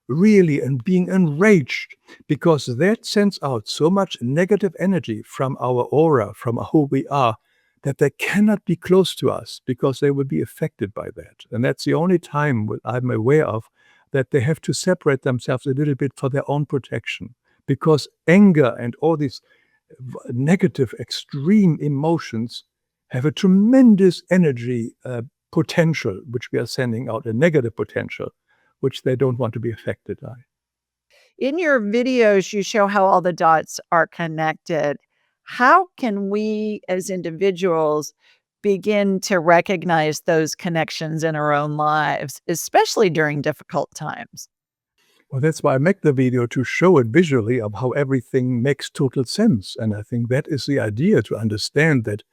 really, and being enraged, because that sends out so much negative energy from our aura, from who we are, that they cannot be close to us because they will be affected by that. And that's the only time I'm aware of that they have to separate themselves a little bit for their own protection. Because anger and all these negative, extreme emotions have a tremendous energy potential, which we are sending out, a negative potential, which they don't want to be affected by. In your videos, you show how all the dots are connected. How can we as individuals begin to recognize those connections in our own lives, especially during difficult times? Well, that's why I make the video, to show it visually of how everything makes total sense. And I think that is the idea, to understand that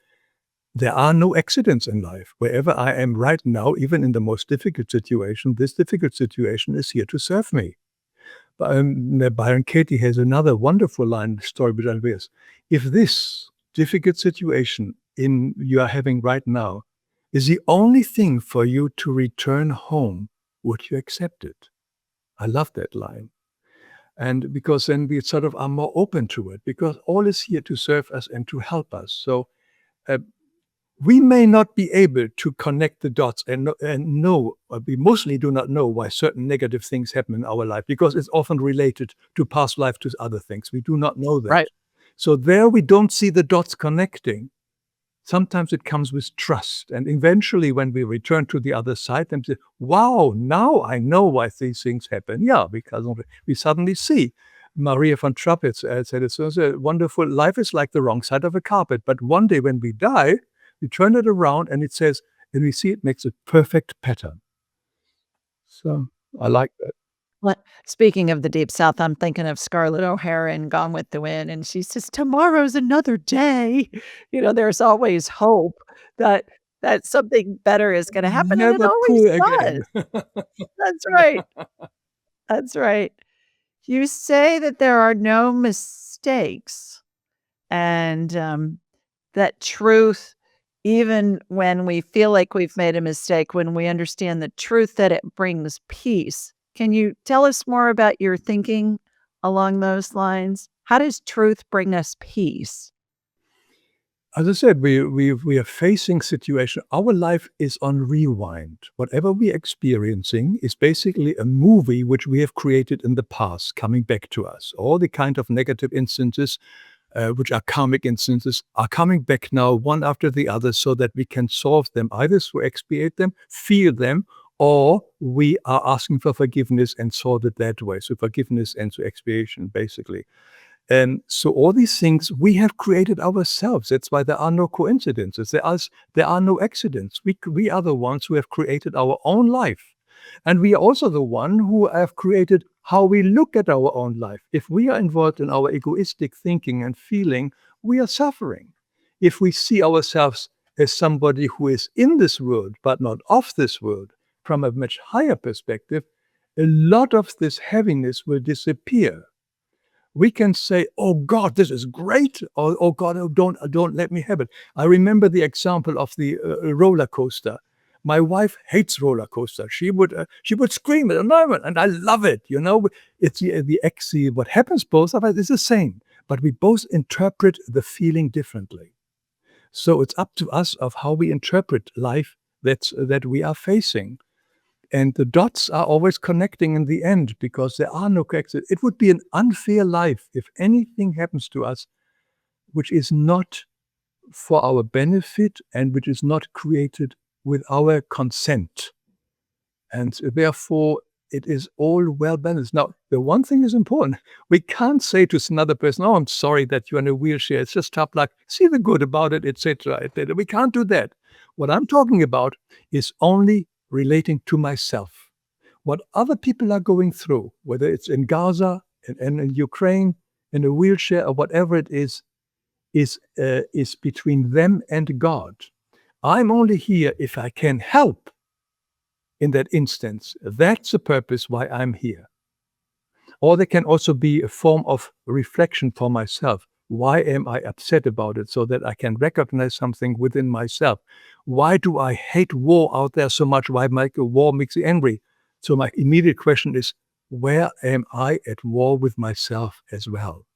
there are no accidents in life. Wherever I am right now, even in the most difficult situation, this difficult situation is here to serve me. Byron Katie has another wonderful line story which I this. If this difficult situation you are having right now is the only thing for you to return home, would you accept it? I love that line. And because then we sort of are more open to it, because all is here to serve us and to help us. So uh, we may not be able to connect the dots and know, or we mostly do not know, why certain negative things happen in our life, because it's often related to past life, to other things. We do not know that. Right. So there we don't see the dots connecting. Sometimes it comes with trust. And eventually, when we return to the other side, then we say, wow, now I know why these things happen. Yeah, because we suddenly see. Maria von Trappist said it's so wonderful. Life is like the wrong side of a carpet. But one day when we die, we turn it around and it says, and we see it makes a perfect pattern. So I like that. What speaking of the Deep South, I'm thinking of Scarlett O'Hara in Gone with the Wind, and she says, "Tomorrow's another day." There's always hope that something better is gonna happen, and it Never always poor again. does. That's right. That's right. You say that there are no mistakes and, that truth, even when we feel like we've made a mistake, when we understand the truth, that it brings peace. Can you tell us more about your thinking along those lines? How does truth bring us peace? As I said, we are facing situation. Our life is on rewind. Whatever we're experiencing is basically a movie which we have created in the past, coming back to us. All the kind of negative instances, which are karmic instances, are coming back now one after the other, so that we can solve them, either to expiate them, feel them, or we are asking for forgiveness and solve it that way. So forgiveness and to expiation, basically. So all these things we have created ourselves. That's why there are no coincidences. There are no accidents. We are the ones who have created our own life. And we are also the one who have created how we look at our own life. If we are involved in our egoistic thinking and feeling, we are suffering. If we see ourselves as somebody who is in this world, but not of this world, from a much higher perspective, a lot of this heaviness will disappear. We can say, "Oh God, this is great," or "Oh God, oh, don't let me have it." I remember the example of the roller coaster. My wife hates roller coasters. She would scream at a moment, and I love it. It's what happens. Both of us is the same, but we both interpret the feeling differently. So it's up to us of how we interpret life that we are facing. And the dots are always connecting in the end, because there are no accidents. It would be an unfair life if anything happens to us which is not for our benefit and which is not created with our consent. And therefore, it is all well balanced. Now, the one thing is important. We can't say to another person, "Oh, I'm sorry that you're in a wheelchair. It's just tough luck. See the good about it," etc., etc. We can't do that. What I'm talking about is only relating to myself. What other people are going through, whether it's in Gaza, in Ukraine, in a wheelchair, or whatever it is between them and God. I'm only here if I can help in that instance. That's the purpose why I'm here. Or there can also be a form of reflection for myself. Why am I upset about it? So that I can recognize something within myself. Why do I hate war out there so much? Why war makes me angry? So my immediate question is, where am I at war with myself as well?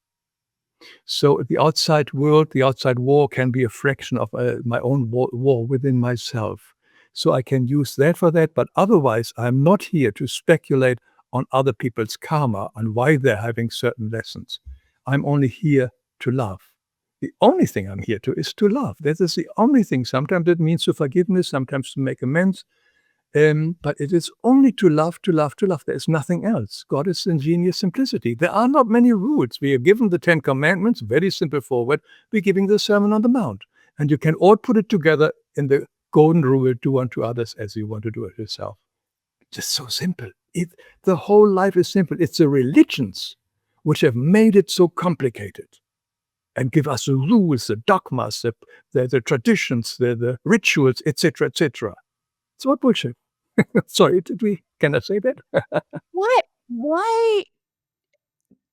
So the outside world, the outside war can be a fraction of my own war within myself. So I can use that for that, but otherwise I'm not here to speculate on other people's karma and why they're having certain lessons. I'm only here to love. The only thing I'm here to is to love. That is the only thing. Sometimes it means to forgiveness, sometimes to make amends. But it is only to love, to love, to love. There is nothing else. God is ingenious simplicity. There are not many rules. We are given the 10 Commandments, very simple forward. We're giving the Sermon on the Mount. And you can all put it together in the golden rule, do unto others as you want to do it yourself. Just so simple. The whole life is simple. It's the religions which have made it so complicated and give us the rules, the dogmas, the traditions, the rituals, etc., etc. It's all bullshit. Sorry, can I say that? Why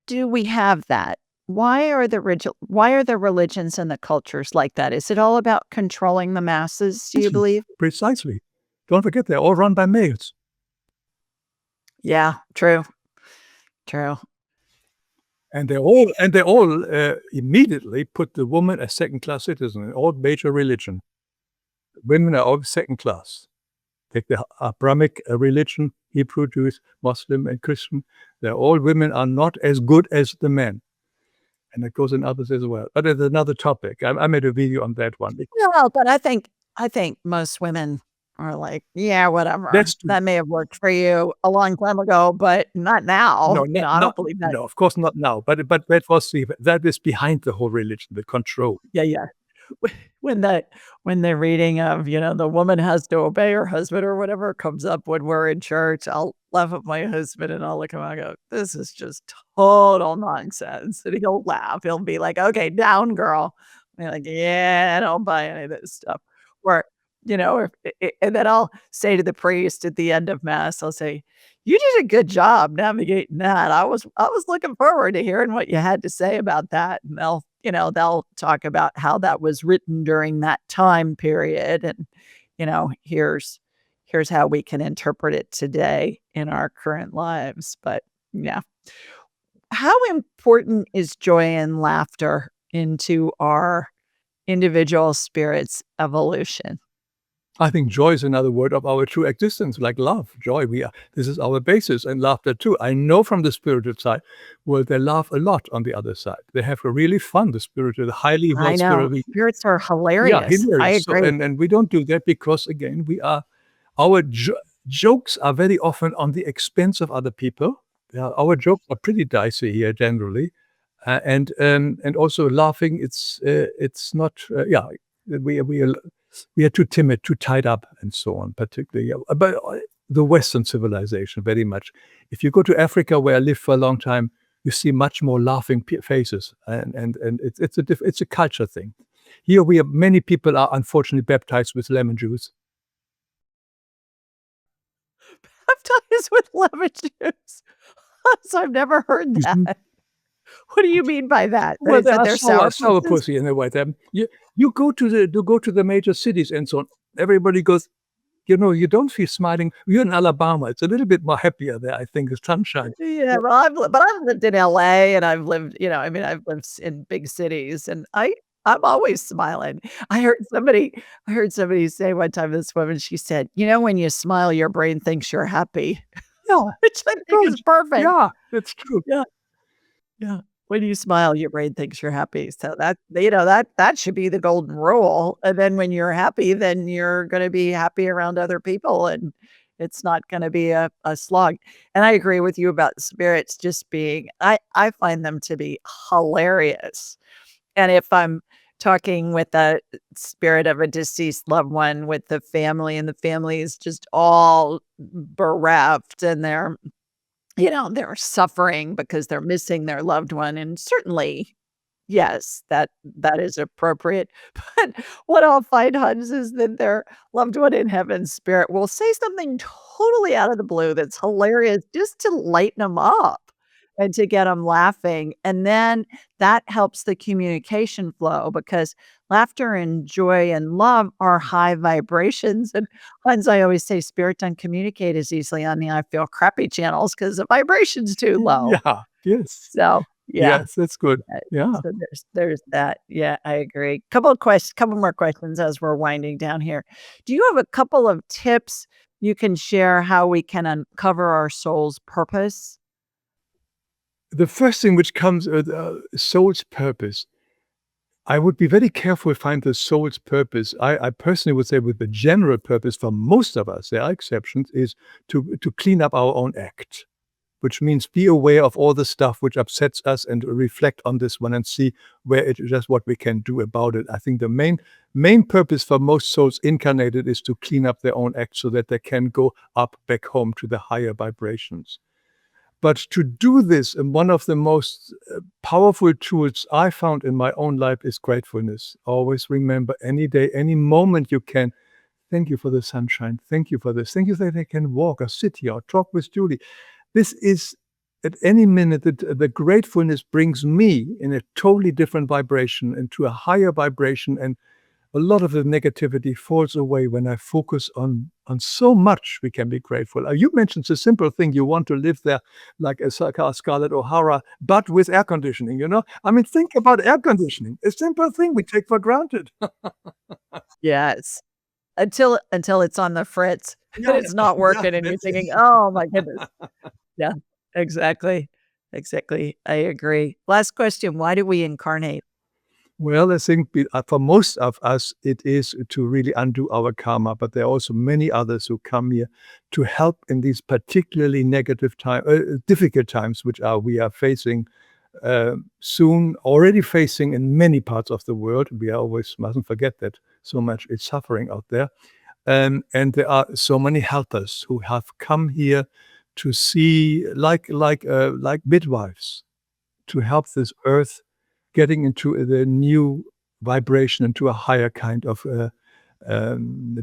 do we have that? Why are the religions and the cultures like that? Is it all about controlling the masses, do you believe? Precisely. Don't forget, they're all run by males. Yeah, true. True. And they all immediately put the woman as second-class citizen in all major religion. Women are all second class. Take the Abrahamic religion, Hebrew, Jewish, Muslim, and Christian. Women are not as good as the men. And that goes in others as well. But it's another topic. I made a video on that one. Well, but I think most women are like, "Yeah, whatever. That's true. That may have worked for you a long time ago, but not now." No, I don't believe that. no, of course not now. But that is behind the whole religion, the control. Yeah, yeah. when the when the reading of, the woman has to obey her husband or whatever comes up when we're in church, I'll laugh at my husband and I'll look at him and I go, "This is just total nonsense." And he'll laugh. He'll be like, "Okay, down, girl." And I'm like, "Yeah, I don't buy any of this stuff." Or, or and then I'll say to the priest at the end of mass, I'll say, "You did a good job navigating that. I was looking forward to hearing what you had to say about that." And they'll talk about how that was written during that time period and, here's how we can interpret it today in our current lives. But yeah. How important is joy and laughter into our individual spirit's evolution? I think joy is another word of our true existence, like love, joy. This is our basis, and laughter too. I know from the spiritual side, well, they laugh a lot on the other side. They have a really fun, the spiritual, highly I evolved know. spirit. Spirits are Yeah, hilarious. I hilarious. So, agree. and we don't do that because again, our jokes are very often on the expense of other people. Yeah, our jokes are pretty dicey here generally, and also laughing. It's not. Yeah, we we are we are too timid, too tied up, and so on. Particularly, but the Western civilization very much. If you go to Africa, where I lived for a long time, you see much more laughing faces, and it's a culture thing. Here we have many people are unfortunately baptized with lemon juice. Baptized with lemon juice. So I've never heard Mhm. that. What do you mean by that? That Well, is there that are they're sourpusses? sourpussy in a way. You go to the major cities and so on. Everybody goes, you don't feel smiling. You're in Alabama. It's a little bit more happier there, I think, the sunshine. Yeah, Yeah. well, I've lived in LA and I've lived, I mean, I've lived in big cities and I'm always smiling. I heard somebody say one time, this woman, she said, when you smile, your brain thinks you're happy," Yeah, which I think good. is perfect. Yeah, that's true. Yeah. Yeah. When you smile, your brain thinks you're happy. So that should be the golden rule. And then when you're happy, then you're gonna be happy around other people and it's not gonna be a slog. And I agree with you about spirits just being I find them to be hilarious. And if I'm talking with a spirit of a deceased loved one with the family and the family is just all bereft and they're suffering because they're missing their loved one, and certainly, yes, that is appropriate. But what I'll find, Hans, is that their loved one in heaven spirit will say something totally out of the blue that's hilarious just to lighten them up and to get them laughing, and then that helps the communication flow because laughter and joy and love are high vibrations, and Hans, I always say spirit don't communicate as easily on the I feel crappy channels because the vibration's too low. Yeah, yes. So, yeah. Yes, that's good. Uh, Yeah. so there's that. Yeah, I agree. Couple more questions as we're winding down here. Do you have a couple of tips you can share how we can uncover our soul's purpose? The first thing which comes, soul's purpose. I would be very careful to find the soul's purpose. I personally would say with the general purpose for most of us, there are exceptions, is to clean up our own act, which means be aware of all the stuff which upsets us and reflect on this one and see where it is just what we can do about it. I think the main purpose for most souls incarnated is to clean up their own act so that they can go up back home to the higher vibrations. But to do this, and one of the most powerful tools I found in my own life is gratefulness. Always remember any day, any moment you can, thank you for the sunshine. Thank you for this. Thank you that I can walk or sit here or talk with Julie. This is at any minute that the gratefulness brings me in a totally different vibration into a higher vibration, and a lot of the negativity falls away when I focus on so much we can be grateful. You mentioned the simple thing, you want to live there like a Scarlett O'Hara, but with air conditioning, you know? I mean, think about air conditioning, a simple thing we take for granted. Yes. Until it's on the fritz and Yeah, it's not yeah, working and you're that's it. thinking, "Oh my goodness." Yeah, exactly. Exactly. I agree. Last question, why do we incarnate? Well, I think for most of us, it is to really undo our karma, but there are also many others who come here to help in these particularly difficult times which we are facing. soon already facing in many parts of the world. We always mustn't forget that so much is suffering out there. And there are so many helpers who have come here to see, like midwives, to help this earth getting into the new vibration, into a higher kind of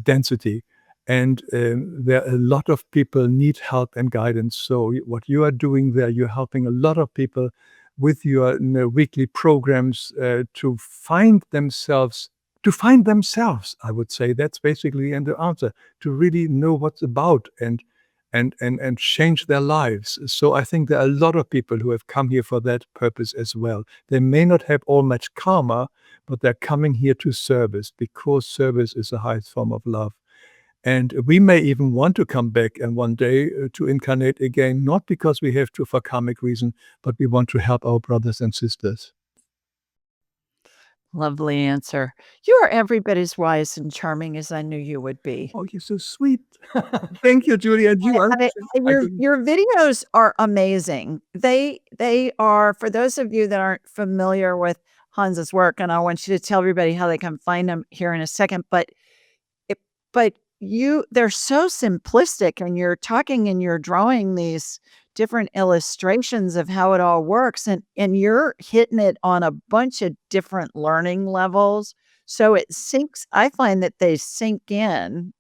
density. And there are a lot of people need help and guidance. So what you are doing there, you're helping a lot of people with your weekly programs to find themselves. To find themselves, I would say that's basically the answer. To really know what's about and change their lives. So I think there are a lot of people who have come here for that purpose as well. They may not have all much karma, but they're coming here to service, because service is the highest form of love. And we may even want to come back and one day to incarnate again, not because we have to for karmic reason, but we want to help our brothers and sisters. Lovely answer. You are every bit as wise and charming as I knew you would be. Oh, you're so sweet. Thank you, Julie. And you are. And your videos are amazing. They are, for those of you that aren't familiar with Hans's work, and I want you to tell everybody how they can find him here in a second, but they're so simplistic, and you're talking and you're drawing these different illustrations of how it all works, and you're hitting it on a bunch of different learning levels. So I find that they sink in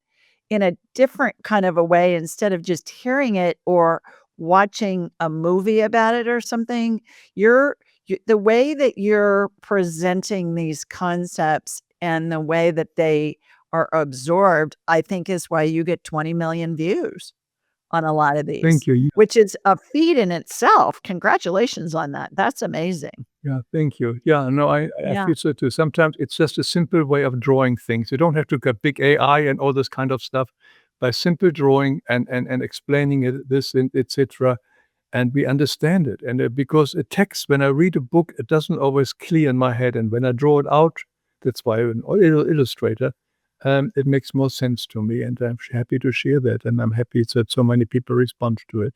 a different kind of a way, instead of just hearing it or watching a movie about it or something. The way that you're presenting these concepts and the way that they are absorbed, I think, is why you get 20 million views on a lot of these. Thank you. Which is a feat in itself. Congratulations on that. That's amazing. Yeah, thank you. Yeah, no, I feel so too. Sometimes it's just a simple way of drawing things. You don't have to get big AI and all this kind of stuff. By simple drawing and explaining it, this and etc., and we understand it. And because a text, when I read a book, it doesn't always clear in my head. And when I draw it out, that's why I'm an illustrator. It makes more sense to me, and I'm happy to share that. And I'm happy that so many people respond to it.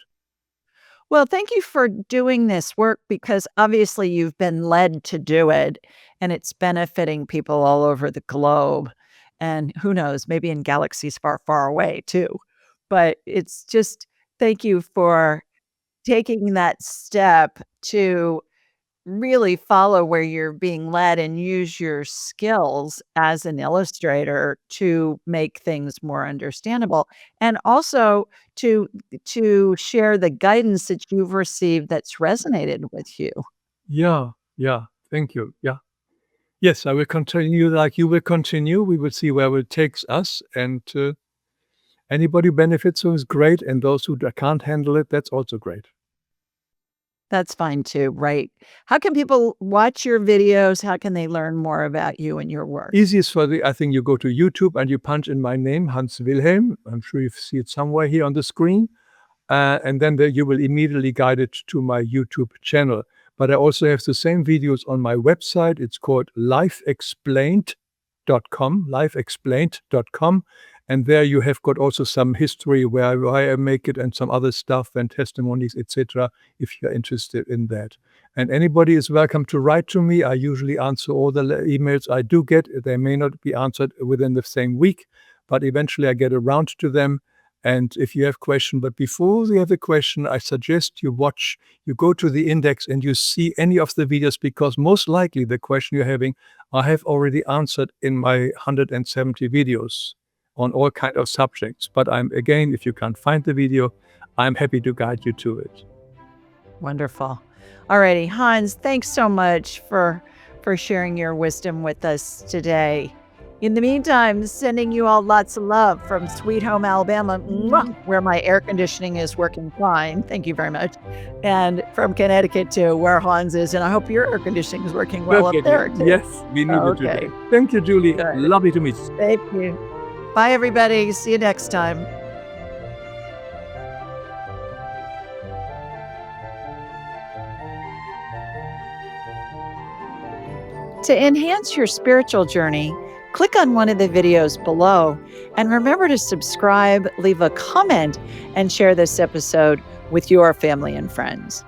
Well, thank you for doing this work, because obviously you've been led to do it, and it's benefiting people all over the globe. And who knows, maybe in galaxies far, far away too. But it's just, thank you for taking that step to really follow where you're being led and use your skills as an illustrator to make things more understandable, and also to share the guidance that you've received that's resonated with you. Yeah, thank you. Yeah. Yes, I will continue like you will continue. We will see where it takes us, and anybody who benefits from is great, and those who can't handle it, that's also great. That's fine too, right? How can people watch your videos? How can they learn more about you and your work? Easiest I think you go to YouTube and you punch in my name, Hans Wilhelm. I'm sure you see it somewhere here on the screen. And then you will immediately guide it to my YouTube channel. But I also have the same videos on my website. It's called LifeExplained.com. And there you have got also some history where I make it, and some other stuff and testimonies, etc., if you're interested in that. And anybody is welcome to write to me. I usually answer all the emails I do get. They may not be answered within the same week, but eventually I get around to them. And if you have questions, but before you have a question, I suggest you go to the index and you see any of the videos, because most likely the question you're having, I have already answered in my 170 videos on all kind of subjects. But again, if you can't find the video, I'm happy to guide you to it. Wonderful. All righty, Hans, thanks so much for sharing your wisdom with us today. In the meantime, sending you all lots of love from Sweet Home, Alabama, where my air conditioning is working fine. Thank you very much. And from Connecticut too, where Hans is. And I hope your air conditioning is working well up there too. Yes, we need it today. Thank you, Julie. Good. Lovely to meet you. Thank you. Bye, everybody. See you next time. To enhance your spiritual journey, click on one of the videos below, and remember to subscribe, leave a comment, and share this episode with your family and friends.